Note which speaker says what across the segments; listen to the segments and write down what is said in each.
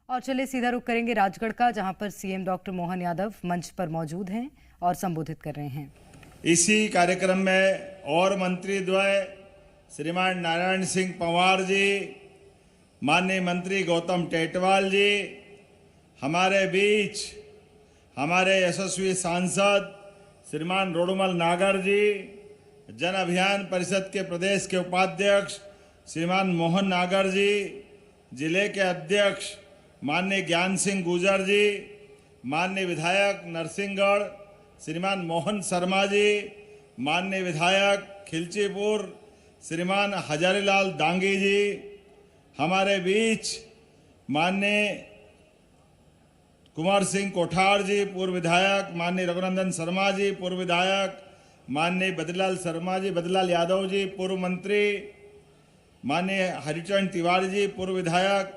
Speaker 1: और चलिए सीधा रुख करेंगे राजगढ़ का, जहां पर सीएम डॉक्टर मोहन यादव मंच पर मौजूद हैं और संबोधित कर रहे हैं।
Speaker 2: इसी कार्यक्रम में और मंत्री द्वय श्रीमान नारायण सिंह पंवार जी, माननीय मंत्री गौतम टेटवाल जी, हमारे बीच हमारे यशस्वी सांसद श्रीमान रोडुमल नागर जी, जन अभियान परिषद के प्रदेश के उपाध्यक्ष श्रीमान मोहन नागर जी, जिले के अध्यक्ष माननीय ज्ञान सिंह गुजर जी, माननीय विधायक नरसिंहगढ़ श्रीमान मोहन शर्मा जी, माननीय विधायक खिलचीपुर श्रीमान हजारीलाल दांगी जी, हमारे बीच माननीय कुंवर सिंह कोठार जी पूर्व विधायक, माननीय रघुनंदन शर्मा जी पूर्व विधायक, माननीय बद्रीलाल शर्मा जी, बद्रीलाल यादव जी पूर्व मंत्री, माननीय हरिचरण तिवारी जी पूर्व विधायक,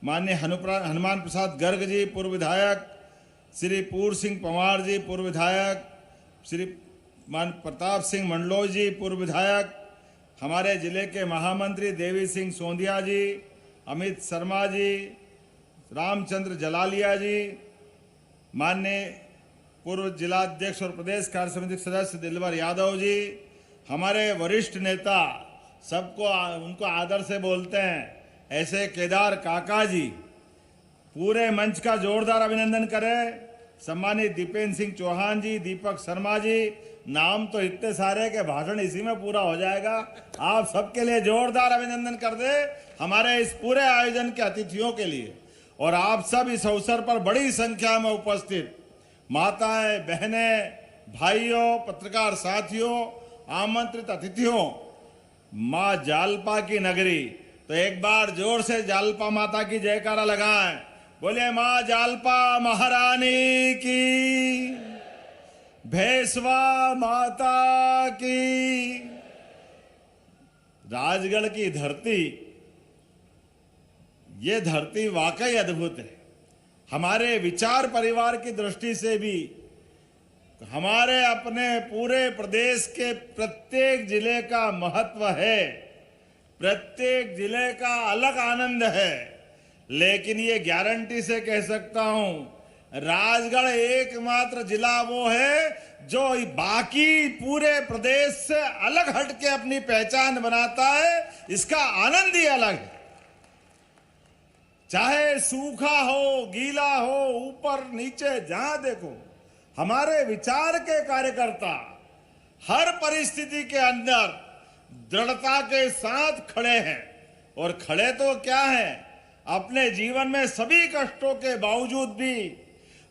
Speaker 2: माननीय हनुमान प्रसाद गर्ग जी पूर्व विधायक, श्री पूर्व सिंह पंवार जी पूर्व विधायक, श्री मान प्रताप सिंह मंडलोई जी पूर्व विधायक, हमारे जिले के महामंत्री देवी सिंह सोंधिया जी, अमित शर्मा जी, रामचंद्र जलालिया जी, माननीय पूर्व जिलाध्यक्ष और प्रदेश कार्य समिति सदस्य दिलवर यादव जी, हमारे वरिष्ठ नेता, सबको उनको आदर से बोलते हैं ऐसे केदार काका जी, पूरे मंच का जोरदार अभिनंदन करें। सम्मानित दीपेंद्र सिंह चौहान जी, दीपक शर्मा जी, नाम तो इतने सारे के भाषण इसी में पूरा हो जाएगा। आप सबके लिए जोरदार अभिनंदन कर दे हमारे इस पूरे आयोजन के अतिथियों के लिए। और आप सब इस अवसर पर बड़ी संख्या में उपस्थित माताएं, बहनें, भाइयों, पत्रकार साथियों, आमंत्रित अतिथियों, माँ जालपा की नगरी, तो एक बार जोर से जालपा माता की जयकारा लगाएं। बोले माँ जालपा महारानी की, भैसवा माता की। राजगढ़ की धरती, ये धरती वाकई अद्भुत है। हमारे विचार परिवार की दृष्टि से भी हमारे अपने पूरे प्रदेश के प्रत्येक जिले का महत्व है, प्रत्येक जिले का अलग आनंद है। लेकिन ये गारंटी से कह सकता हूं, राजगढ़ एकमात्र जिला वो है जो बाकी पूरे प्रदेश से अलग हटके अपनी पहचान बनाता है। इसका आनंद ही अलग है। चाहे सूखा हो, गीला हो, ऊपर नीचे, जहां देखो हमारे विचार के कार्यकर्ता हर परिस्थिति के अंदर दृढ़ता के साथ खड़े हैं। और खड़े तो क्या हैं, अपने जीवन में सभी कष्टों के बावजूद भी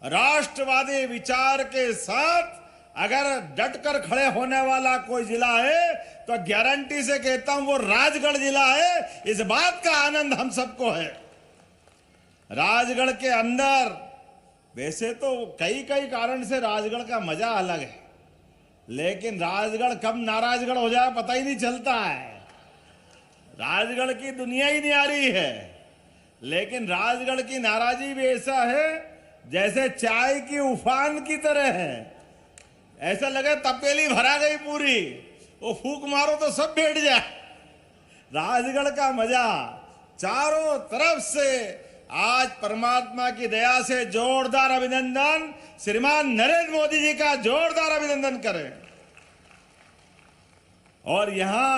Speaker 2: राष्ट्रवादी विचार के साथ अगर डटकर खड़े होने वाला कोई जिला है तो गारंटी से कहता हूं वो राजगढ़ जिला है। इस बात का आनंद हम सबको है। राजगढ़ के अंदर वैसे तो कई कारण से राजगढ़ का मजा अलग है, लेकिन राजगढ़ कब नाराजगढ़ हो जाए पता ही नहीं चलता है। राजगढ़ की दुनिया ही न्यारी है, लेकिन राजगढ़ की नाराजी भी ऐसा है जैसे चाय की उफान की तरह है। ऐसा लगे तपेली भरा गई पूरी, वो फूंक मारो तो सब बैठ जाए। राजगढ़ का मजा चारों तरफ से आज परमात्मा की दया से जोरदार अभिनंदन, श्रीमान नरेंद्र मोदी जी का जोरदार अभिनंदन करें। और यहां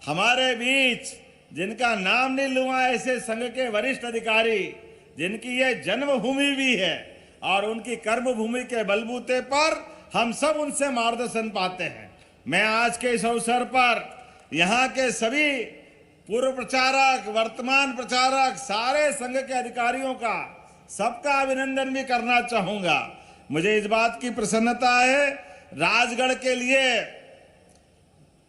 Speaker 2: हमारे बीच जिनका नाम नहीं लूंगा, ऐसे संघ के वरिष्ठ अधिकारी जिनकी ये जन्मभूमि भी है और उनकी कर्मभूमि के बलबूते पर हम सब उनसे मार्गदर्शन पाते हैं। मैं आज के इस अवसर पर यहाँ के सभी पूर्व प्रचारक, वर्तमान प्रचारक, सारे संघ के अधिकारियों का सबका अभिनंदन भी करना चाहूंगा। मुझे इस बात की प्रसन्नता है, राजगढ़ के लिए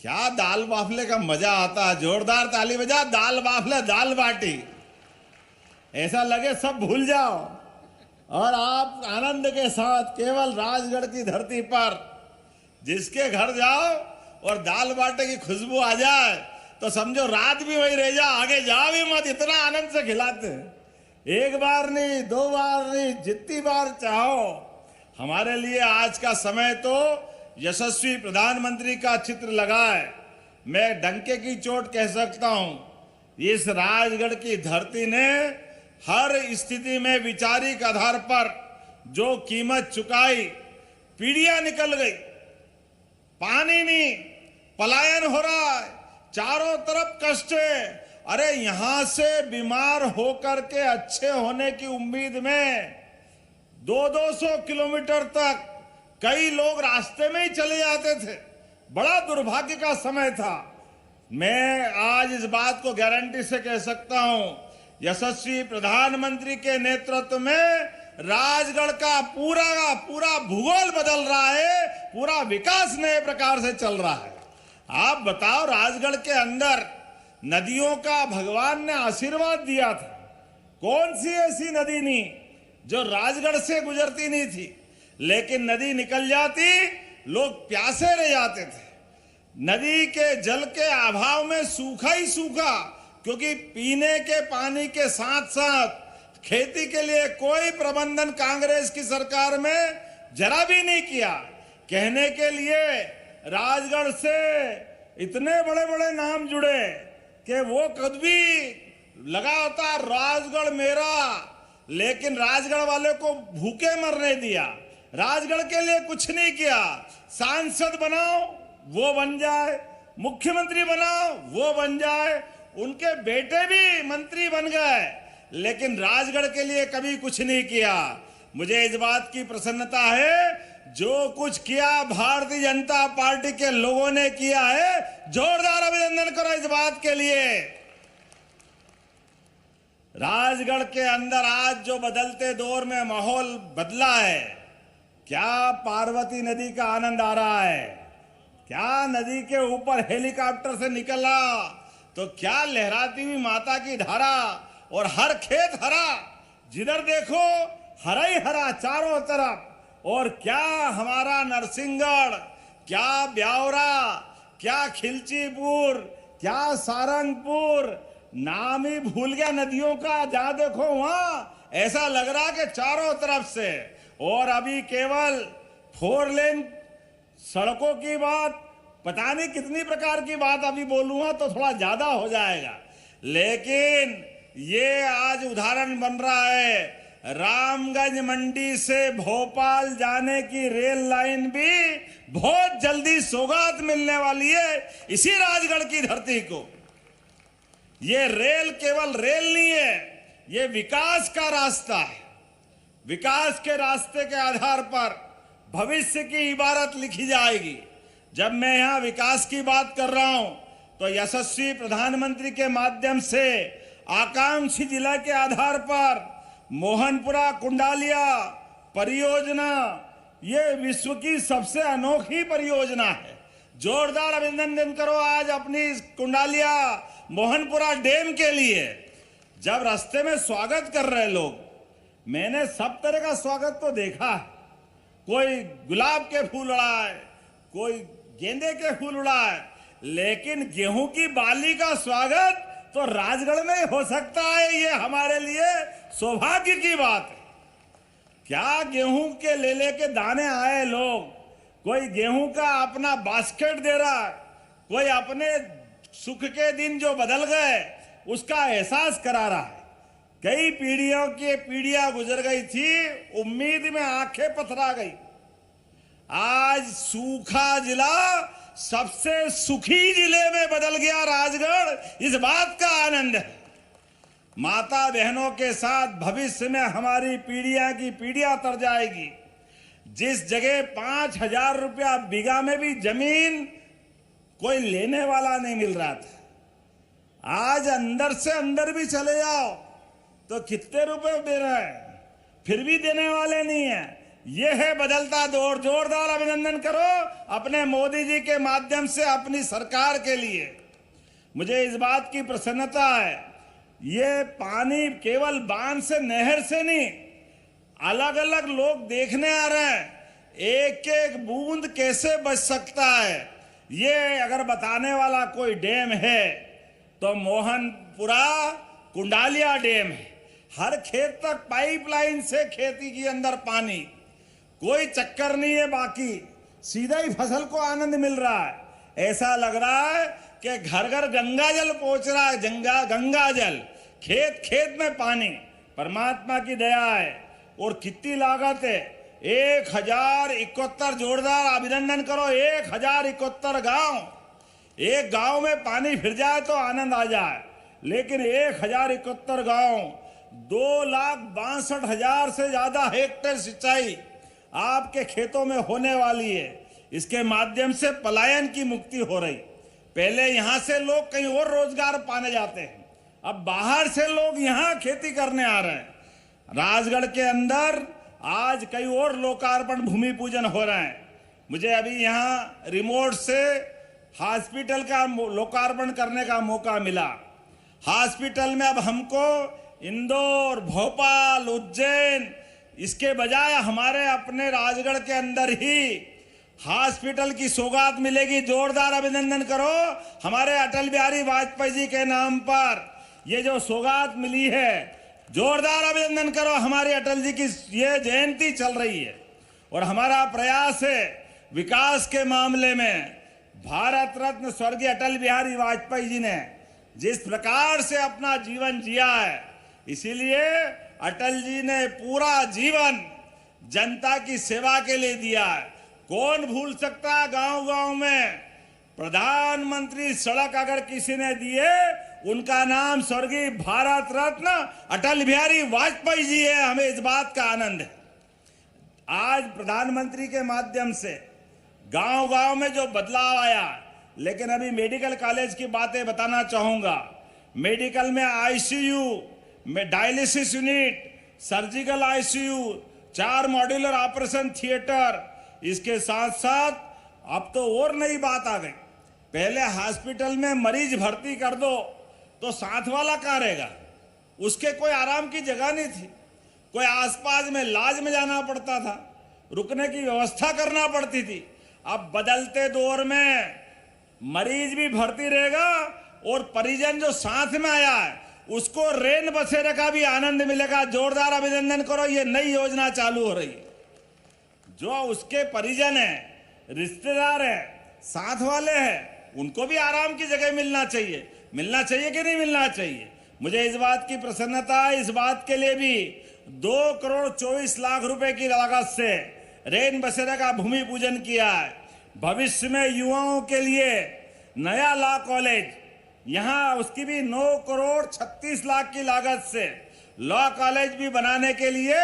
Speaker 2: क्या दाल बाफले का मजा आता है। जोरदार ताली बजा, दाल बाफले, दाल बाटी, ऐसा लगे सब भूल जाओ और आप आनंद के साथ केवल राजगढ़ की धरती पर जिसके घर जाओ और दाल बाटे की खुशबू आ जाए तो समझो रात भी वही रह जा, आगे जाओ भी मत, इतना आनंद से खिलाते हैं। एक बार नहीं, दो बार नहीं, जितनी बार चाहो। हमारे लिए आज का समय तो यशस्वी प्रधानमंत्री का चित्र लगा है। मैं डंके की चोट कह सकता हूं, इस राजगढ़ की धरती ने हर स्थिति में वैचारिक आधार पर जो कीमत चुकाई, पीढ़ियां निकल गई, पानी नहीं, पलायन हो रहा है, चारों तरफ कष्ट है। अरे यहां से बीमार होकर के अच्छे होने की उम्मीद में 200 किलोमीटर तक कई लोग रास्ते में ही चले जाते थे। बड़ा दुर्भाग्य का समय था। मैं आज इस बात को गारंटी से कह सकता हूं, यशस्वी प्रधानमंत्री के नेतृत्व में राजगढ़ का पूरा भूगोल बदल रहा है, पूरा विकास नए प्रकार से चल रहा है। आप बताओ, राजगढ़ के अंदर नदियों का भगवान ने आशीर्वाद दिया था। कौन सी ऐसी नदी नहीं जो राजगढ़ से गुजरती नहीं थी, लेकिन नदी निकल जाती, लोग प्यासे रह जाते थे। नदी के जल के अभाव में सूखा ही सूखा, क्योंकि पीने के पानी के साथ साथ खेती के लिए कोई प्रबंधन कांग्रेस की सरकार में जरा भी नहीं किया। कहने के लिए राजगढ़ से इतने बड़े बड़े नाम जुड़े कि वो कभी लगा होता राजगढ़ मेरा, लेकिन राजगढ़ वाले को भूखे मरने दिया। राजगढ़ के लिए कुछ नहीं किया। सांसद बनाओ वो बन जाए, मुख्यमंत्री बनाओ वो बन जाए, उनके बेटे भी मंत्री बन गए, लेकिन राजगढ़ के लिए कभी कुछ नहीं किया। मुझे इस बात की प्रसन्नता है, जो कुछ किया भारतीय जनता पार्टी के लोगों ने किया है। जोरदार अभिनंदन करो इस बात के लिए। राजगढ़ के अंदर आज जो बदलते दौर में माहौल बदला है, क्या पार्वती नदी का आनंद आ रहा है, क्या नदी के ऊपर हेलीकॉप्टर से निकला तो क्या लहराती हुई माता की धारा, और हर खेत हरा, जिधर देखो हरा ही हरा चारों तरफ। और क्या हमारा नरसिंहगढ़, क्या ब्यावरा, क्या खिलचीपुर, क्या सारंगपुर, नाम ही भूल गया नदियों का। जहां देखो वहां ऐसा लग रहा कि चारों तरफ से। और अभी केवल 4 लेन सड़कों की बात, पता नहीं कितनी प्रकार की बात अभी बोलूंगा तो थोड़ा ज्यादा हो जाएगा, लेकिन ये आज उदाहरण बन रहा है। रामगंज मंडी से भोपाल जाने की रेल लाइन भी बहुत जल्दी सौगात मिलने वाली है इसी राजगढ़ की धरती को। ये रेल केवल रेल नहीं है, ये विकास का रास्ता है। विकास के रास्ते के आधार पर भविष्य की इबारत लिखी जाएगी। जब मैं यहां विकास की बात कर रहा हूं तो यशस्वी प्रधानमंत्री के माध्यम से आकांक्षी जिला के आधार पर मोहनपुरा कुंडालिया परियोजना, ये विश्व की सबसे अनोखी परियोजना है। जोरदार अभिनंदन करो आज अपनी कुंडालिया मोहनपुरा डैम के लिए। जब रास्ते में स्वागत कर रहे लोग, मैंने सब तरह का स्वागत तो देखा। कोई गुलाब के फूल उड़ाए, कोई गेंदे के फूल उड़ाए, लेकिन गेहूं की बाली का स्वागत तो राजगढ़ में हो सकता है। ये हमारे लिए सौभाग्य की बात है। क्या गेहूं के ले के दाने आए लोग, कोई गेहूं का अपना बास्केट दे रहा है, कोई अपने सुख के दिन जो बदल गए उसका एहसास करा रहा है। कई पीढ़ियां गुजर गई थी, उम्मीद में आंखें पथरा गई। आज सूखा जिला सबसे सुखी जिले में बदल गया राजगढ़, इस बात का आनंद है। माता बहनों के साथ भविष्य में हमारी पीढ़ियां की पीढ़ियां तर जाएगी। जिस जगह 5,000 रुपया बीघा में भी जमीन कोई लेने वाला नहीं मिल रहा था, आज अंदर से अंदर भी चले जाओ तो कितने रुपए दे रहे हैं, फिर भी देने वाले नहीं है। यह है बदलता दौर। जोरदार अभिनंदन करो अपने मोदी जी के माध्यम से अपनी सरकार के लिए। मुझे इस बात की प्रसन्नता है, ये पानी केवल बांध से नहर से नहीं, अलग अलग लोग देखने आ रहे हैं एक एक बूंद कैसे बच सकता है। ये अगर बताने वाला कोई डैम है तो मोहनपुरा कुंडालिया डैम है। हर खेत तक पाइपलाइन से खेती के अंदर पानी, कोई चक्कर नहीं है, बाकी सीधा ही फसल को आनंद मिल रहा है। ऐसा लग रहा है कि घर घर गंगा जल पहुंच रहा है। गंगा जल, खेत खेत में पानी, परमात्मा की दया है। और कितनी लागत है? 1071 जोरदार अभिनंदन करो। 1071 गांव, एक गांव में पानी फिर जाए तो आनंद आ जाए, लेकिन 1071 गांव, 2,62,000 से ज्यादा हेक्टेयर सिंचाई आपके खेतों में होने वाली है। इसके माध्यम से पलायन की मुक्ति हो रही। पहले यहां से लोग कहीं और रोजगार पाने जाते हैं, अब बाहर से लोग यहां खेती करने आ रहे हैं। राजगढ़ के अंदर आज कई और लोकार्पण भूमि पूजन हो रहे हैं। मुझे अभी यहां रिमोट से हॉस्पिटल का लोकार्पण करने का मौका मिला। हॉस्पिटल में अब हमको इंदौर, भोपाल, उज्जैन, इसके बजाय हमारे अपने राजगढ़ के अंदर ही हॉस्पिटल की सौगात मिलेगी। जोरदार अभिनंदन करो हमारे अटल बिहारी वाजपेयी जी के नाम पर ये जो सौगात मिली है। जोरदार अभिनंदन करो। हमारे अटल जी की ये जयंती चल रही है और हमारा प्रयास है विकास के मामले में। भारत रत्न स्वर्गीय अटल बिहारी वाजपेयी जी ने जिस प्रकार से अपना जीवन जिया है, इसीलिए अटल जी ने पूरा जीवन जनता की सेवा के लिए दिया है। कौन भूल सकता है? गांव गांव में प्रधानमंत्री सड़क अगर किसी ने दिए, उनका नाम स्वर्गीय भारत रत्न अटल बिहारी वाजपेयी जी है। हमें इस बात का आनंद है। आज प्रधानमंत्री के माध्यम से गांव गांव में जो बदलाव आया, लेकिन अभी मेडिकल कॉलेज की बातें बताना चाहूंगा। मेडिकल में आईसीयू में dialysis unit, surgical ICU, 4 modular operation theatre, इसके साथ साथ अब तो और नई बात आ गई। पहले हॉस्पिटल में मरीज भर्ती कर दो तो साथ वाला कहाँ रहेगा? उसके कोई आराम की जगह नहीं थी, कोई आसपास में लाज में जाना पड़ता था, रुकने की व्यवस्था करना पड़ती थी। अब बदलते दौर में मरीज भी भर्ती रहेगा और परिजन जो साथ में आया है उसको रेन बसेरे का भी आनंद मिलेगा। जोरदार अभिनंदन करो। ये नई योजना चालू हो रही है। जो उसके परिजन है, रिश्तेदार है, साथ वाले हैं, उनको भी आराम की जगह मिलना चाहिए। मिलना चाहिए कि नहीं मिलना चाहिए? मुझे इस बात की प्रसन्नता है। इस बात के लिए भी 2,24,00,000 रुपए की लागत से रेन बसेरा का भूमि पूजन किया है। भविष्य में युवाओं के लिए नया लॉ कॉलेज, यहाँ उसकी भी 9,36,00,000 की लागत से लॉ कॉलेज भी बनाने के लिए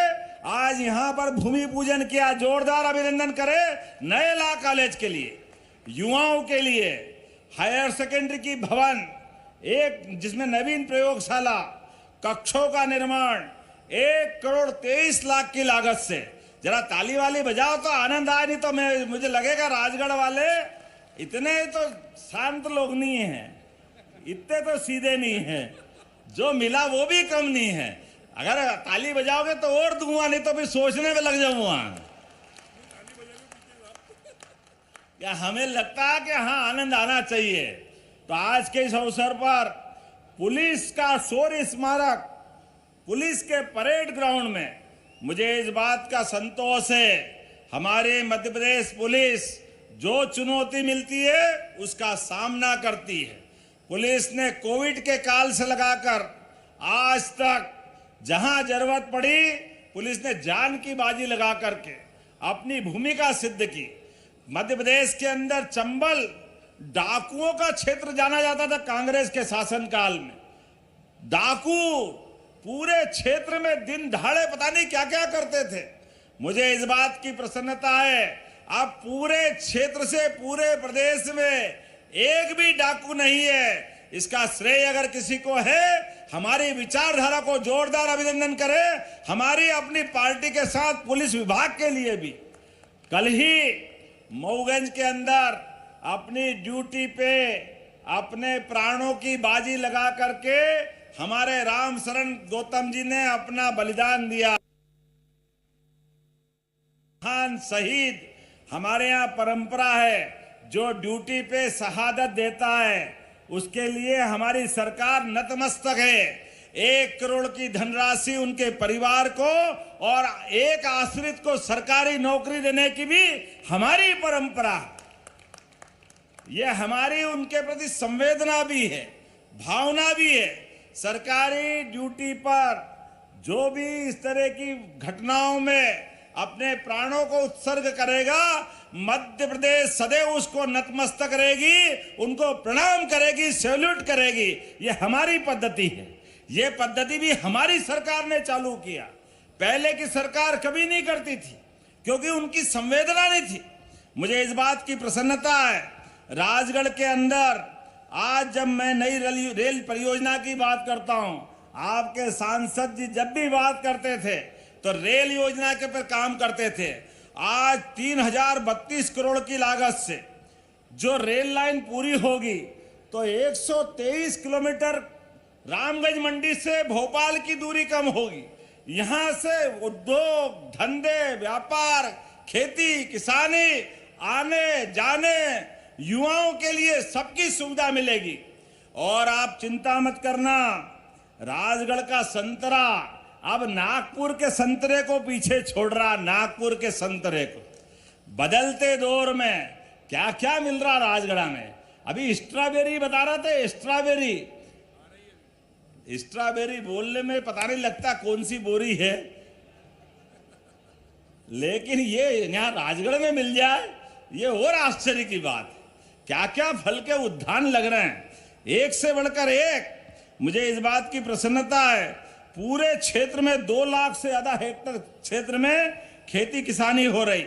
Speaker 2: आज यहाँ पर भूमि पूजन किया। जोरदार अभिनंदन करें नए लॉ कॉलेज के लिए। युवाओं के लिए हायर सेकेंडरी की भवन, एक जिसमें नवीन प्रयोगशाला, कक्षों का निर्माण 1,23,00,000 की लागत से। जरा ताली वाली बजाओ तो आनंद आए, नहीं तो मुझे लगेगा राजगढ़ वाले इतने तो शांत लोग नहीं हैं, इतने तो सीधे नहीं हैं। जो मिला वो भी कम नहीं है। अगर ताली बजाओगे तो और दूंगा, नहीं तो फिर सोचने में लग जाऊंगा। क्या हमें लगता है कि हाँ आनंद आना चाहिए। तो आज के इस अवसर पर पुलिस का शौर्य स्मारक, पुलिस के परेड ग्राउंड में मुझे इस बात का संतोष है, हमारे मध्य प्रदेश पुलिस जो चुनौती मिलती है उसका सामना करती है। पुलिस ने कोविड के काल से लगाकर आज तक जहां जरूरत पड़ी, पुलिस ने जान की बाजी लगा करके अपनी भूमिका सिद्ध की। मध्य प्रदेश के अंदर चंबल डाकुओं का क्षेत्र जाना जाता था कांग्रेस के शासनकाल में। डाकू पूरे क्षेत्र में दिन दहाड़े पता नहीं क्या क्या करते थे। मुझे इस बात की प्रसन्नता है, अब पूरे क्षेत्र से पूरे प्रदेश में एक भी डाकू नहीं है। इसका श्रेय अगर किसी को है, हमारी विचारधारा को जोरदार अभिनंदन करें। हमारी अपनी पार्टी के साथ पुलिस विभाग के लिए भी कल ही मऊगंज के अंदर अपनी ड्यूटी पे अपने प्राणों की बाजी लगा करके हमारे राम शरण गौतम जी ने अपना बलिदान दिया। महान शहीद हमारे यहाँ परंपरा है, जो ड्यूटी पे शहादत देता है उसके लिए हमारी सरकार नतमस्तक है। 1 करोड़ की धनराशि उनके परिवार को और एक आश्रित को सरकारी नौकरी देने की भी हमारी परंपरा है। यह हमारी उनके प्रति संवेदना भी है, भावना भी है। सरकारी ड्यूटी पर जो भी इस तरह की घटनाओं में अपने प्राणों को उत्सर्ग करेगा, मध्य प्रदेश सदैव उसको नतमस्तक रहेगी, उनको प्रणाम करेगी, सैल्यूट करेगी। ये हमारी पद्धति है। ये पद्धति भी हमारी सरकार ने चालू किया, पहले की सरकार कभी नहीं करती थी, क्योंकि उनकी संवेदना नहीं थी। मुझे इस बात की प्रसन्नता है, राजगढ़ के अंदर आज जब मैं नई रेल परियोजना की बात करता हूं, आपके सांसद जी जब भी बात करते थे तो रेल योजना के पर काम करते थे। आज 3032 करोड़ की लागत से जो रेल लाइन पूरी होगी तो 123 किलोमीटर रामगंज मंडी से भोपाल की दूरी कम होगी। यहां से उद्योग, धंधे, व्यापार, खेती, किसानी, आने जाने युवाओं के लिए सबकी सुविधा मिलेगी। और आप चिंता मत करना, राजगढ़ का संतरा अब नागपुर के संतरे को पीछे छोड़ रहा। नागपुर के संतरे को बदलते दौर में क्या क्या मिल रहा राजगढ़ में। अभी स्ट्रॉबेरी बता रहा था, स्ट्रॉबेरी बोलने में पता नहीं लगता कौन सी बोरी है, लेकिन ये यहां राजगढ़ में मिल जाए ये और आश्चर्य की बात। क्या क्या फल के उद्यान लग रहे हैं, एक से बढ़कर एक। मुझे इस बात की प्रसन्नता है, पूरे क्षेत्र में 2 लाख से ज्यादा हेक्टेयर क्षेत्र में खेती किसानी हो रही।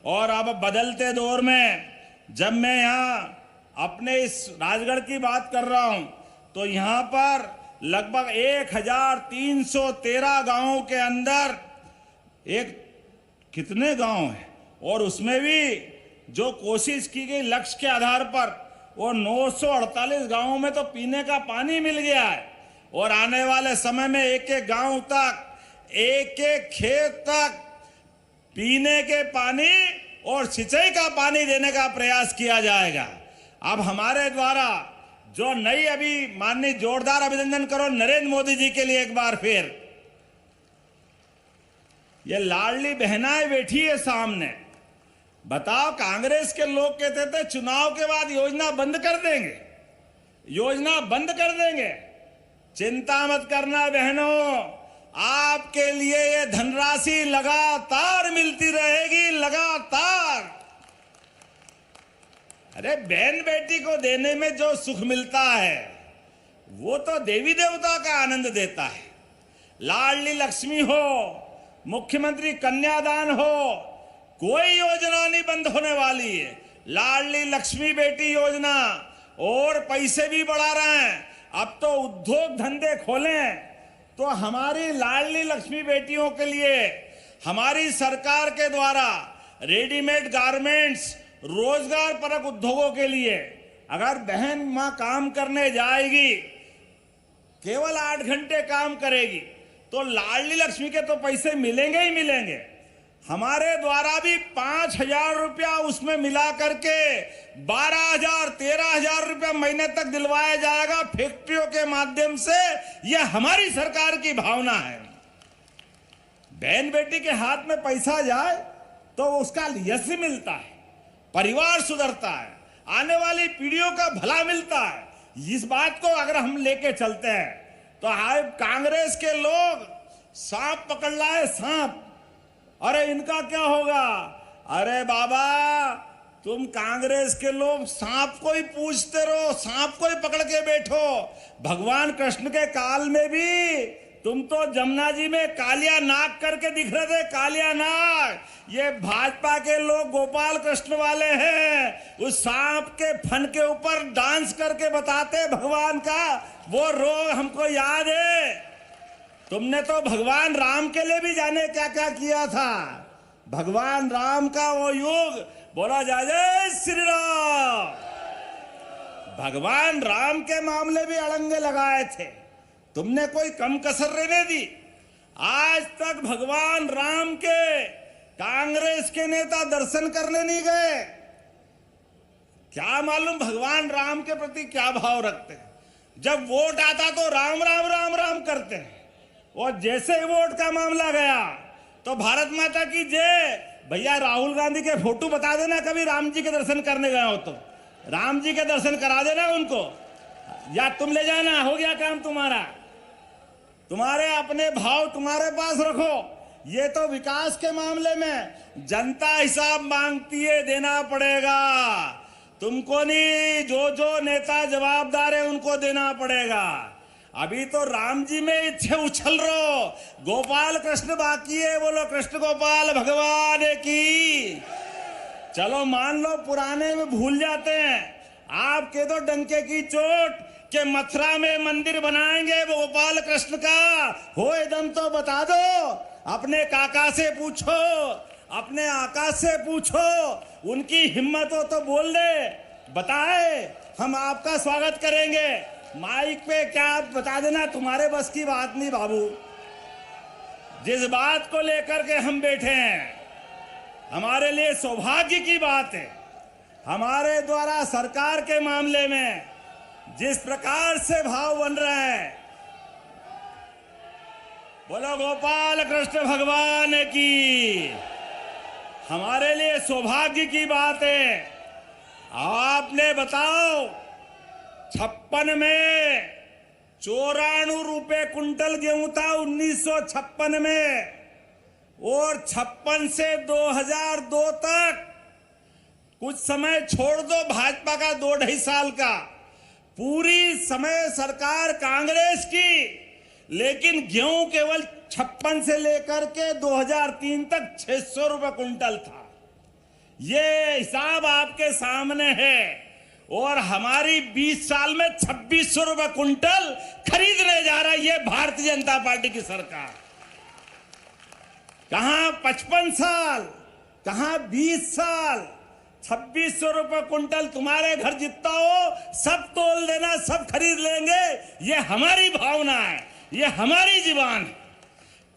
Speaker 2: और अब बदलते दौर में जब मैं यहाँ अपने इस राजगढ़ की बात कर रहा हूं तो यहाँ पर लगभग 1313 गांवों के अंदर एक कितने गांव हैं, और उसमें भी जो कोशिश की गई लक्ष्य के आधार पर वो 948 गांवों में तो पीने का पानी मिल गया है। और आने वाले समय में एक एक गांव तक, एक एक खेत तक पीने के पानी और सिंचाई का पानी देने का प्रयास किया जाएगा। अब हमारे द्वारा जो नई, अभी माननीय जोरदार अभिनंदन करो नरेंद्र मोदी जी के लिए एक बार फिर। ये लाडली बहनाएं बैठी है सामने। बताओ, कांग्रेस के लोग कहते थे चुनाव के बाद योजना बंद कर देंगे, योजना बंद कर देंगे। चिंता मत करना बहनों, आपके लिए ये धनराशि लगातार मिलती रहेगी, लगातार। अरे बहन बेटी को देने में जो सुख मिलता है वो तो देवी देवता का आनंद देता है। लाडली लक्ष्मी हो, मुख्यमंत्री कन्यादान हो, कोई योजना नहीं बंद होने वाली है। लाडली लक्ष्मी बेटी योजना और पैसे भी बढ़ा रहे हैं। अब तो उद्योग धंधे खोलें तो हमारी लाडली लक्ष्मी बेटियों के लिए हमारी सरकार के द्वारा रेडीमेड गारमेंट्स, रोजगार परक उद्योगों के लिए अगर बहन मां काम करने जाएगी, केवल 8 घंटे काम करेगी तो लाडली लक्ष्मी के तो पैसे मिलेंगे ही मिलेंगे। हमारे द्वारा भी 5,000 रुपया उसमें मिला करके 12,000, 13,000 रुपया महीने तक दिलवाया जाएगा फैक्ट्रियों के माध्यम से। यह हमारी सरकार की भावना है। बहन बेटी के हाथ में पैसा जाए तो उसका यश मिलता है, परिवार सुधरता है, आने वाली पीढ़ियों का भला मिलता है। इस बात को अगर हम लेके चलते हैं तो आज कांग्रेस के लोग सांप पकड़ लाए, सांप। अरे इनका क्या होगा? अरे बाबा, तुम कांग्रेस के लोग सांप को ही पूछते रहो, सांप को ही पकड़ के बैठो। भगवान कृष्ण के काल में भी तुम तो जमुना जी में कालिया नाग करके दिख रहे थे, कालिया नाग। ये भाजपा के लोग गोपाल कृष्ण वाले हैं, उस सांप के फन के ऊपर डांस करके बताते भगवान का वो रोग हमको याद है। तुमने तो भगवान राम के लिए भी जाने क्या क्या किया था। भगवान राम का वो युग, बोला जय जय श्री राम। भगवान राम के मामले भी अड़ंगे लगाए थे, तुमने कोई कम कसर रहने दी। आज तक भगवान राम के कांग्रेस के नेता दर्शन करने नहीं गए। क्या मालूम भगवान राम के प्रति क्या भाव रखते हैं। जब वोट आता तो राम राम राम राम करते हैं, और जैसे ही वोट का मामला गया तो भारत माता की जय। भैया राहुल गांधी के फोटो बता देना कभी राम जी के दर्शन करने गए हो तो, राम जी के दर्शन करा देना उनको, या तुम ले जाना, हो गया काम तुम्हारा। तुम्हारे अपने भाव तुम्हारे पास रखो। ये तो विकास के मामले में जनता हिसाब मांगती है, देना पड़ेगा तुमको नहीं। जो जो नेता जवाबदार है उनको देना पड़ेगा। अभी तो राम जी में इच्छे उछल रहो, गोपाल कृष्ण बाकी है। बोलो कृष्ण गोपाल भगवान की। चलो मान लो पुराने में भूल जाते हैं। आपके तो डंके की चोट के मथुरा में मंदिर बनाएंगे वो गोपाल कृष्ण का, हो एकदम तो बता दो। अपने काका से पूछो, अपने आका से पूछो, उनकी हिम्मत हो तो बोल दे, बताए, हम आपका स्वागत करेंगे। माइक पे क्या आप बता देना, तुम्हारे बस की बात नहीं बाबू। जिस बात को लेकर के हम बैठे हैं, हमारे लिए सौभाग्य की बात है। हमारे द्वारा सरकार के मामले में जिस प्रकार से भाव बन रहे हैं, बोलो गोपाल कृष्ण भगवान की, हमारे लिए सौभाग्य की बात है। आपने बताओ 56 में 94 रुपए कुंटल गेहूं था 1956 में, और 56 से 2002 तक, कुछ समय छोड़ दो भाजपा का 2-2.5 साल का, पूरी समय सरकार कांग्रेस की, लेकिन गेहूं केवल 56 से लेकर के 2003 तक 600 रुपए कुंटल था। ये हिसाब आपके सामने है। और हमारी 20 साल में 2600 रुपए कुंटल खरीदने जा रहा है ये भारतीय जनता पार्टी की सरकार। कहां 55 साल, कहां 20 साल, 2600 रुपए कुंटल। तुम्हारे घर जितना हो सब तोल देना, सब खरीद लेंगे। ये हमारी भावना है, ये हमारी जीवान है।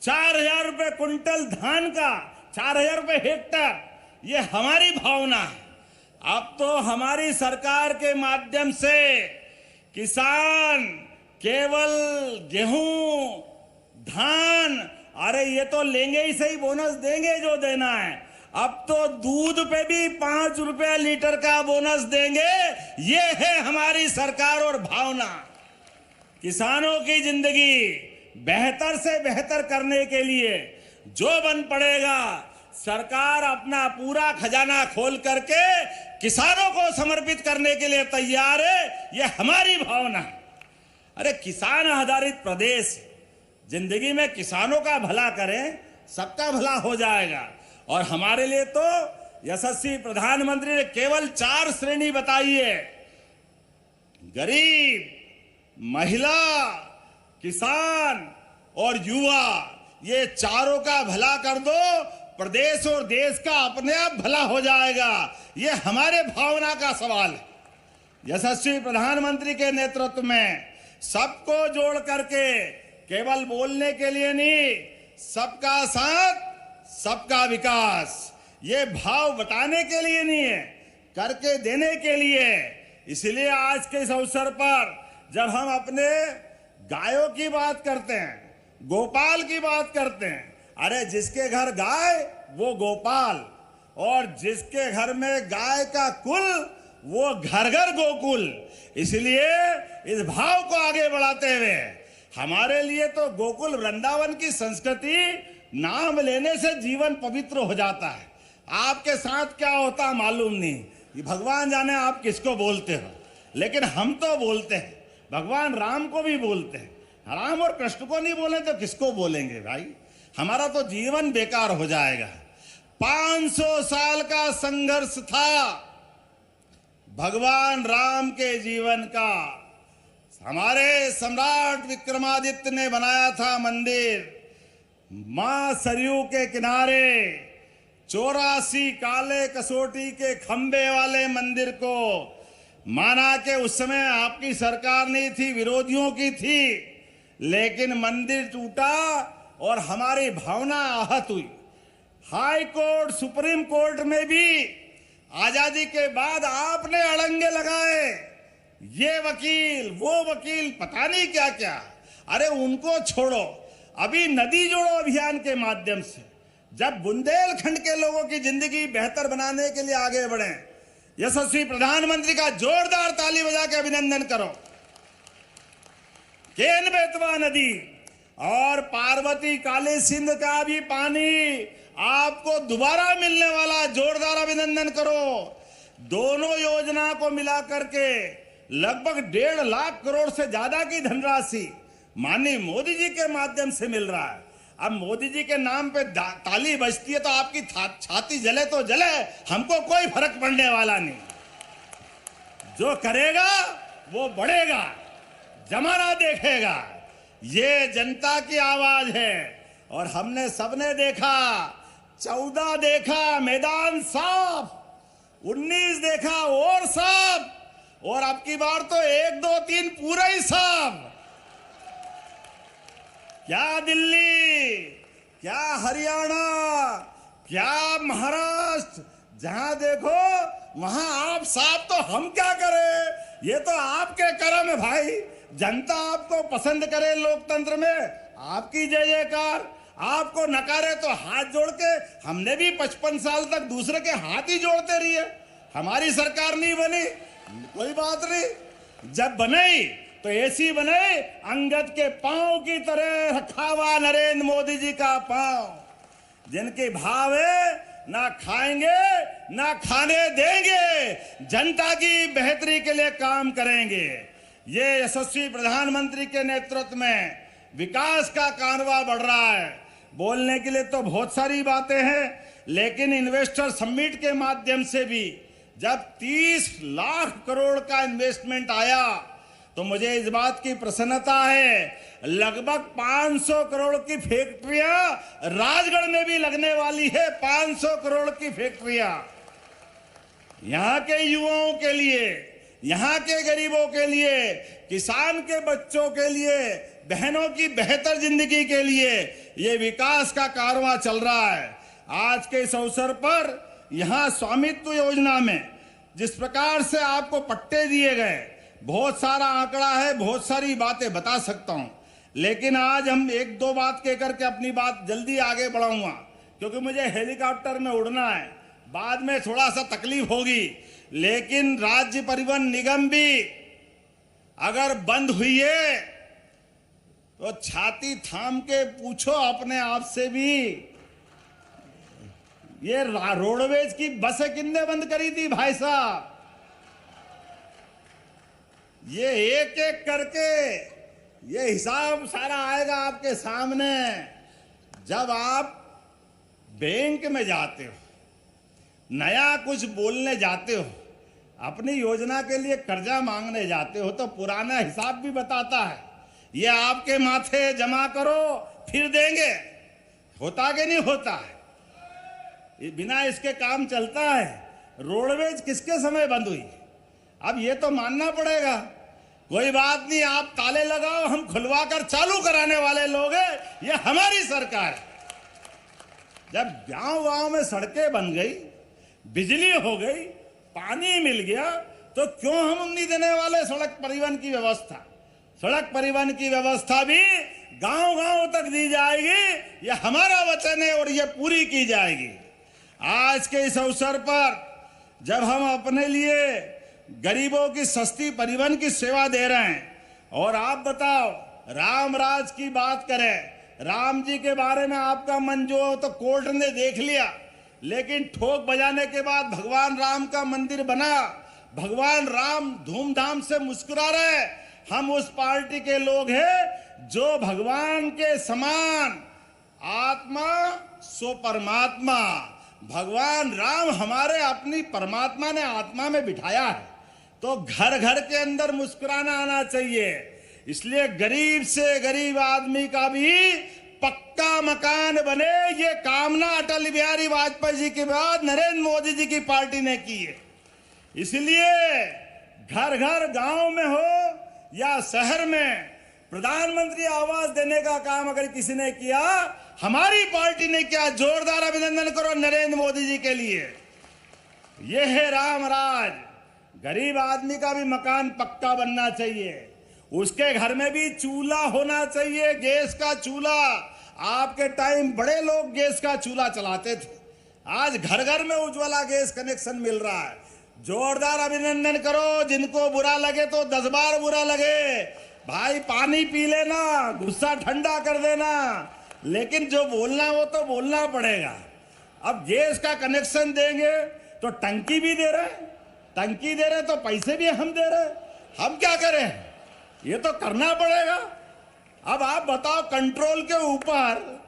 Speaker 2: 4000 रुपए कुंटल धान का, 4000 रुपए हेक्टर, ये हमारी भावना है। अब तो हमारी सरकार के माध्यम से किसान केवल गेहूं, धान, अरे ये तो लेंगे ही सही, बोनस देंगे जो देना है। अब तो दूध पे भी 5 रुपए लीटर का बोनस देंगे। ये है हमारी सरकार और भावना। किसानों की जिंदगी बेहतर से बेहतर करने के लिए जो बन पड़ेगा, सरकार अपना पूरा खजाना खोल करके किसानों को समर्पित करने के लिए तैयार है। ये हमारी भावना है। अरे किसान आधारित प्रदेश, जिंदगी में किसानों का भला करें, सबका भला हो जाएगा। और हमारे लिए तो यशस्वी प्रधानमंत्री ने केवल 4 श्रेणी बताई है, गरीब, महिला, किसान और युवा। ये चारों का भला कर दो, प्रदेश और देश का अपने आप भला हो जाएगा। ये हमारे भावना का सवाल है। यशस्वी प्रधानमंत्री के नेतृत्व में सबको जोड़ करके, केवल बोलने के लिए नहीं, सबका साथ सबका विकास, ये भाव बताने के लिए नहीं है, करके देने के लिए। इसलिए आज के इस अवसर पर जब हम अपने गायों की बात करते हैं, गोपाल की बात करते हैं, अरे जिसके घर गाय वो गोपाल, और जिसके घर में गाय का कुल वो घर घर गोकुल। इसलिए इस भाव को आगे बढ़ाते हुए हमारे लिए तो गोकुल वृंदावन की संस्कृति, नाम लेने से जीवन पवित्र हो जाता है। आपके साथ क्या होता मालूम नहीं, ये भगवान जाने आप किसको बोलते हो, लेकिन हम तो बोलते हैं। भगवान राम को भी बोलते हैं, राम और कृष्ण को नहीं बोले तो किसको बोलेंगे भाई? हमारा तो जीवन बेकार हो जाएगा। 500 साल का संघर्ष था भगवान राम के जीवन का। हमारे सम्राट विक्रमादित्य ने बनाया था मंदिर मां सरयू के किनारे, 84 काले कसौटी के खंबे वाले मंदिर को। माना कि उस समय आपकी सरकार नहीं थी, विरोधियों की थी, लेकिन मंदिर टूटा और हमारी भावना आहत हुई। हाई कोर्ट, सुप्रीम कोर्ट में भी आजादी के बाद आपने अड़ंगे लगाए, ये वकील वो वकील, पता नहीं क्या क्या। अरे उनको छोड़ो, अभी नदी जोड़ो अभियान के माध्यम से जब बुंदेलखंड के लोगों की जिंदगी बेहतर बनाने के लिए आगे बढ़े, यशस्वी प्रधानमंत्री का जोरदार ताली बजा के अभिनंदन करो। केन बेतवा नदी और पार्वती काली सिंध का भी पानी आपको दोबारा मिलने वाला, जोरदार अभिनंदन करो। दोनों योजना को मिला करके लगभग 1.5 लाख करोड़ से ज्यादा की धनराशि माननीय मोदी जी के माध्यम से मिल रहा है। अब मोदी जी के नाम पे ताली बजती है तो आपकी छाती जले तो जले, हमको कोई फर्क पड़ने वाला नहीं। जो करेगा वो बढ़ेगा, जमाना देखेगा। ये जनता की आवाज है और हमने सबने देखा, 14 देखा मैदान साफ, 19 देखा और साफ, और अब की बार तो 1, 2, 3 पूरा ही साफ। क्या दिल्ली, क्या हरियाणा, क्या महाराष्ट्र, जहां देखो वहां आप साफ, तो हम क्या करें? ये तो आपके कर्म है भाई। जनता आपको पसंद करे लोकतंत्र में, आपकी जय जयकार। आपको नकारे तो हाथ जोड़ के, हमने भी 55 साल तक दूसरे के हाथ ही जोड़ते रहिए। हमारी सरकार नहीं बनी, कोई बात नहीं। जब बने तो ऐसी बने, अंगद के पांव की तरह रखा हुआ नरेंद्र मोदी जी का पांव। जिनके भाव है ना खाएंगे ना खाने देंगे, जनता की बेहतरी के लिए काम करेंगे। ये यशस्वी प्रधानमंत्री के नेतृत्व में विकास का कारवां बढ़ रहा है। बोलने के लिए तो बहुत सारी बातें हैं, लेकिन इन्वेस्टर समिट के माध्यम से भी जब 30 लाख करोड़ का इन्वेस्टमेंट आया तो मुझे इस बात की प्रसन्नता है, लगभग 500 करोड़ की फैक्ट्रियां राजगढ़ में भी लगने वाली है। 500 करोड़ की फैक्ट्रियां यहां के युवाओं के लिए, यहां के गरीबों के लिए, किसान के बच्चों के लिए, बहनों की बेहतर जिंदगी के लिए ये विकास का कारवां चल रहा है। आज के इस अवसर पर यहां स्वामित्व योजना में जिस प्रकार से आपको पट्टे दिए गए, बहुत सारा आंकड़ा है, बहुत सारी बातें बता सकता हूं, लेकिन आज हम 1-2 बात कह करके अपनी बात जल्दी आगे बढ़ाऊंगा, क्योंकि मुझे हेलीकॉप्टर में उड़ना है। बाद में थोड़ा सा तकलीफ होगी, लेकिन राज्य परिवहन निगम भी अगर बंद हुई है तो छाती थाम के पूछो अपने आप से भी, ये रोडवेज की बसें किसने बंद करी थी भाई साहब? ये एक एक करके ये हिसाब सारा आएगा आपके सामने। जब आप बैंक में जाते हो, नया कुछ बोलने जाते हो, अपनी योजना के लिए कर्जा मांगने जाते हो, तो पुराना हिसाब भी बताता है, ये आपके माथे जमा करो फिर देंगे। होता कि नहीं होता है? बिना इसके काम चलता है? रोडवेज किसके समय बंद हुई? अब ये तो मानना पड़ेगा। कोई बात नहीं, आप ताले लगाओ, हम खुलवा कर चालू कराने वाले लोग हैं, ये हमारी सरकार है। जब गांव-गांव में सड़कें बन गई, बिजली हो गई, पानी मिल गया, तो क्यों हम नहीं देने वाले सड़क परिवहन की व्यवस्था? सड़क परिवहन की व्यवस्था भी गांव-गांव तक दी जाएगी, यह हमारा वचन है और यह पूरी की जाएगी। आज के इस अवसर पर जब हम अपने लिए गरीबों की सस्ती परिवहन की सेवा दे रहे हैं, और आप बताओ, राम राज की बात करें, राम जी के बारे में आपका मन जो हो तो कोर्ट ने देख लिया, लेकिन ठोक बजाने के बाद भगवान राम का मंदिर बना, भगवान राम धूमधाम से मुस्कुरा रहे। हम उस पार्टी के लोग हैं जो भगवान के समान, आत्मा सो परमात्मा, भगवान राम हमारे अपनी परमात्मा ने आत्मा में बिठाया है, तो घर घर के अंदर मुस्कुराना आना चाहिए। इसलिए गरीब से गरीब आदमी का भी पक्का मकान बने, ये कामना अटल बिहारी वाजपेयी जी के बाद नरेंद्र मोदी जी की पार्टी ने की है। इसलिए घर घर गांव में हो या शहर में प्रधानमंत्री आवास देने का काम अगर किसी ने किया, हमारी पार्टी ने किया। जोरदार अभिनंदन करो नरेंद्र मोदी जी के लिए। यह है राम राज। गरीब आदमी का भी मकान पक्का बनना चाहिए, उसके घर में भी चूल्हा होना चाहिए, गैस का चूल्हा। आपके टाइम बड़े लोग गैस का चूल्हा चलाते थे, आज घर घर में उज्ज्वला गैस कनेक्शन मिल रहा है। जोरदार अभिनंदन करो। जिनको बुरा लगे तो 10 बार बुरा लगे, भाई पानी पी लेना, गुस्सा ठंडा कर देना, लेकिन जो बोलना वो तो बोलना पड़ेगा। अब गैस का कनेक्शन देंगे तो टंकी भी दे रहे, टंकी दे रहे तो पैसे भी हम दे रहे, हम क्या करें? ये तो करना पड़ेगा। अब आप बताओ, कंट्रोल के ऊपर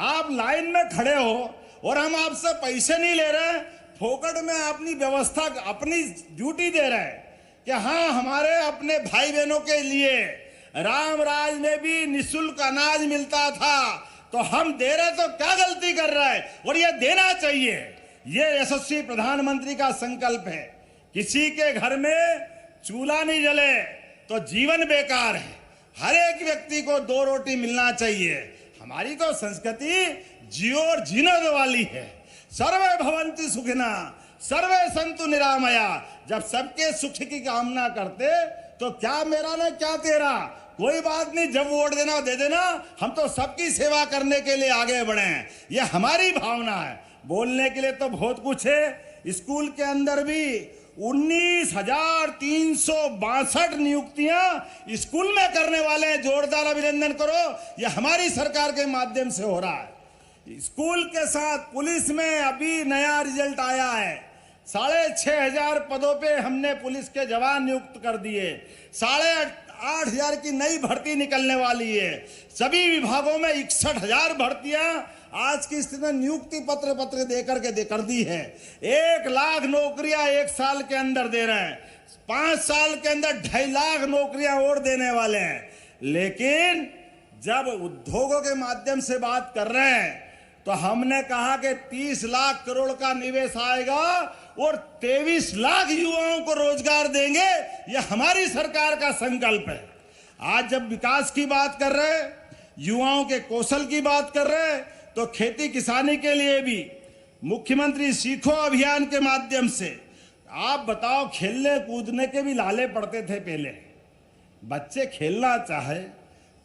Speaker 2: आप लाइन में खड़े हो और हम आपसे पैसे नहीं ले रहे, फोकट में अपनी व्यवस्था, अपनी ड्यूटी दे रहे हैं कि हाँ हमारे अपने भाई बहनों के लिए राम राज में भी निःशुल्क अनाज मिलता था, तो हम दे रहे तो क्या गलती कर रहा है? और ये देना चाहिए। ये यशस्वी प्रधानमंत्री का संकल्प है। किसी के घर में चूल्हा नहीं जले तो जीवन बेकार है। हर एक व्यक्ति को 2 रोटी मिलना चाहिए। हमारी तो संस्कृति जियो और जीने दो वाली है। सर्वे भवन्ति सुखिना, सर्वे संतु निरामया। जब सबके सुख की कामना करते तो क्या मेरा ना क्या तेरा, कोई बात नहीं, जब वोट देना दे देना, हम तो सबकी सेवा करने के लिए आगे बढ़े हैं। ये हमारी भावना है। बोलने के लिए तो बहुत कुछ है। स्कूल के अंदर भी 19,362 नियुक्तियां स्कूल में करने वाले हैं। जोरदार अभिनंदन करो, ये हमारी सरकार के माध्यम से हो रहा है। स्कूल के साथ पुलिस में अभी नया रिजल्ट आया है। 6,500 पदों पे हमने पुलिस के जवान नियुक्त कर दिए। 8,500 की नई भर्ती निकलने वाली है। सभी विभागों में 61,000 भर्तियां आज की स्थिति में नियुक्ति पत्र देकर के कर दी है। 1 लाख नौकरियां 1 साल के अंदर दे रहे हैं। 5 साल के अंदर 2.5 लाख नौकरियां और देने वाले हैं। लेकिन जब उद्योगों के माध्यम से बात कर रहे हैं तो हमने कहा कि 30 लाख करोड़ का निवेश आएगा और 23 लाख युवाओं को रोजगार देंगे। यह हमारी सरकार का संकल्प है। आज जब विकास की बात कर रहे हैं, युवाओं के कौशल की बात कर रहे हैं, तो खेती किसानी के लिए भी मुख्यमंत्री सीखो अभियान के माध्यम से, आप बताओ, खेलने कूदने के भी लाले पड़ते थे पहले। बच्चे खेलना चाहे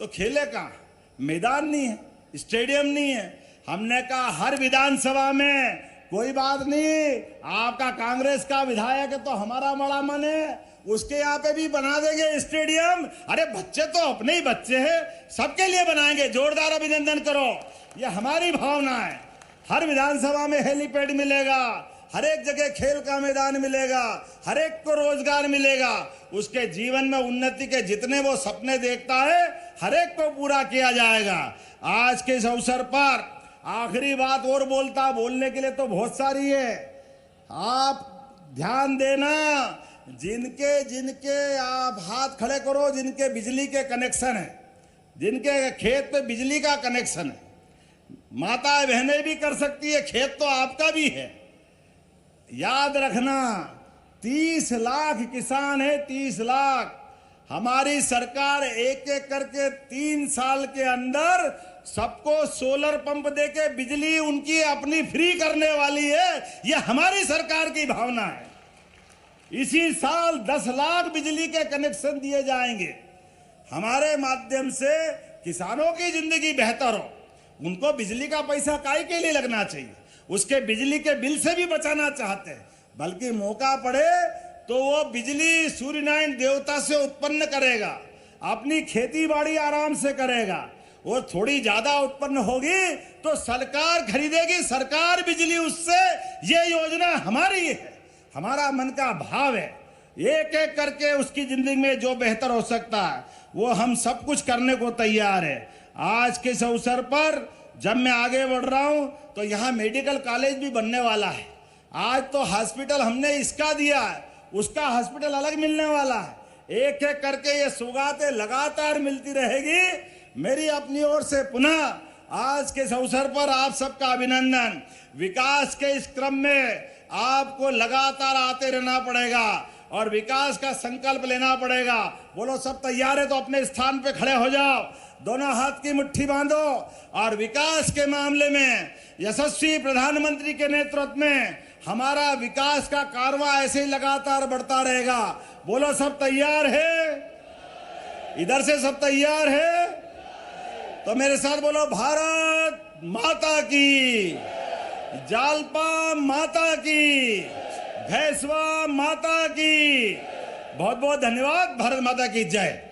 Speaker 2: तो खेले कहाँ? मैदान नहीं है, स्टेडियम नहीं है। हमने कहा हर विधानसभा में, कोई बात नहीं, आपका कांग्रेस का विधायक है तो हमारा बड़ा मन है, उसके यहाँ पे भी बना देंगे स्टेडियम। अरे बच्चे तो अपने ही बच्चे हैं, सबके लिए बनाएंगे। जोरदार अभिनंदन करो, ये हमारी भावना है। हर विधानसभा में हेलीपैड मिलेगा, हर एक जगह खेल का मैदान मिलेगा, हर एक को रोजगार मिलेगा। उसके जीवन में उन्नति के जितने वो सपने देखता है, हर एक को पूरा किया जाएगा। आज के इस अवसर पर आखिरी बात और बोलने के लिए तो बहुत सारी है। आप ध्यान देना, जिनके आप हाथ खड़े करो, जिनके बिजली के कनेक्शन है, जिनके खेत पे बिजली का कनेक्शन है, माता बहनें भी कर सकती है, खेत तो आपका भी है। याद रखना, 30 लाख किसान है, 30 लाख। हमारी सरकार एक एक करके 3 साल के अंदर सबको सोलर पंप देके बिजली उनकी अपनी फ्री करने वाली है। यह हमारी सरकार की भावना है। इसी साल 10 लाख बिजली के कनेक्शन दिए जाएंगे। हमारे माध्यम से किसानों की जिंदगी बेहतर हो। उनको बिजली का पैसा काहे के लिए लगना चाहिए, उसके बिजली के बिल से भी बचाना चाहते हैं। बल्कि मौका पड़े तो वो बिजली सूर्यनारायण देवता से उत्पन्न करेगा, अपनी खेती बाड़ी आराम से करेगा। वो थोड़ी ज्यादा उत्पन्न होगी तो सरकार खरीदेगी, सरकार बिजली उससे। ये योजना हमारी है, हमारा मन का भाव है। एक एक करके उसकी जिंदगी में जो बेहतर हो सकता है वो हम सब कुछ करने को तैयार है। आज के इस अवसर पर जब मैं आगे बढ़ रहा हूं तो यहाँ मेडिकल कॉलेज भी बनने वाला है। आज तो हॉस्पिटल हमने इसका दिया है, उसका हॉस्पिटल अलग मिलने वाला है। एक एक करके ये सौगातें लगातार मिलती रहेगी। मेरी अपनी ओर से पुनः आज के इस अवसर पर आप सबका अभिनंदन। विकास के इस क्रम में आपको लगातार आते रहना पड़ेगा और विकास का संकल्प लेना पड़ेगा। बोलो सब तैयार है तो अपने स्थान पे खड़े हो जाओ, दोनों हाथ की मुट्ठी बांधो और विकास के मामले में यशस्वी प्रधानमंत्री के नेतृत्व में हमारा विकास का कारवां ऐसे ही लगातार बढ़ता रहेगा। बोलो सब तैयार है? इधर से सब तैयार है? तो मेरे साथ बोलो, भारत माता की, जालपा माता की, भैंसवा माता की। बहुत बहुत धन्यवाद। भारत माता की जय।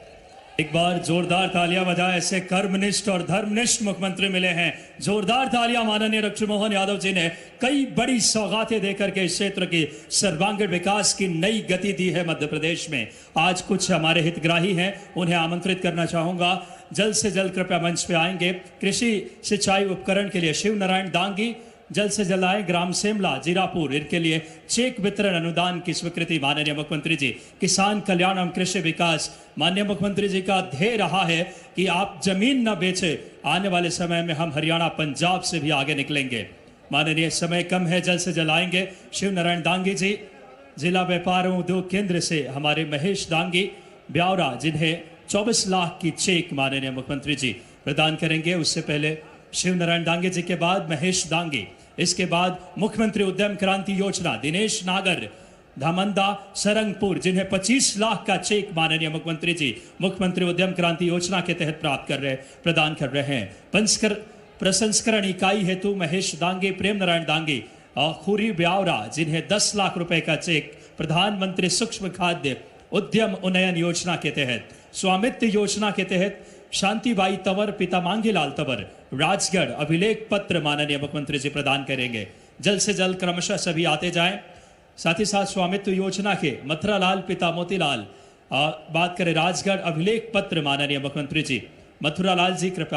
Speaker 3: एक बार जोरदार तालियां बजाएं। ऐसे कर्मनिष्ठ और धर्मनिष्ठ मुख्यमंत्री मिले हैं। जोरदार तालियां माननीय डॉक्टर मोहन यादव जी ने कई बड़ी सौगातें देकर के इस क्षेत्र की सर्वांगीण विकास की नई गति दी है मध्य प्रदेश में। आज कुछ हमारे हितग्राही हैं, उन्हें आमंत्रित करना चाहूंगा। जल्द से जल्द कृपया मंच पे आएंगे। कृषि सिंचाई उपकरण के लिए शिव नारायण दांगी जल्द से जल्द आए। ग्राम सेमला जीरापुर इनके लिए चेक वितरण अनुदान की स्वीकृति माननीय मुख्यमंत्री जी। किसान कल्याण एवं कृषि विकास माननीय मुख्यमंत्री जी का ध्येय रहा है कि आप जमीन न बेचे। आने वाले समय में हम हरियाणा पंजाब से भी आगे निकलेंगे। माननीय समय कम है, जल्द से जल्द आएंगे। शिव नारायण दांगी जी जिला व्यापार एवं उद्योग केंद्र से हमारे महेश दांगी ब्यावरा, जिन्हें 24 लाख की चेक माननीय मुख्यमंत्री जी प्रदान करेंगे। उससे पहले शिव नारायण दांगी जी के बाद महेश दांगी, इसके बाद मुख्यमंत्री उद्यम क्रांति योजना दिनेश नागर धामंदा सरंगपुर, जिन्हें 25 लाख का चेक माननीय मुख्यमंत्री जी मुख्यमंत्री उद्यम क्रांति योजना के तहत प्रदान कर रहे हैं। प्रसंस्करण इकाई हेतु महेश दांगी, प्रेम नारायण दांगी और खुरी ब्यावरा, जिन्हें 10 लाख रुपए का चेक प्रधानमंत्री सूक्ष्म खाद्य उद्यम उन्नयन योजना के तहत, स्वामित्व योजना के तहत शांतिबाई तंवर, पिता मांगीलाल तंवर, राजगढ़ अभिलेख पत्र माननीय मुख्यमंत्री जी प्रदान करेंगे। जल्द से जल्द क्रमशः सभी आते जाएं। साथ ही साथ स्वामित्व योजना के मथुरालाल, पिता मोतीलाल, बात करें राजगढ़ अभिलेख पत्र माननीय मुख्यमंत्री जी मथुरालाल जी कृपया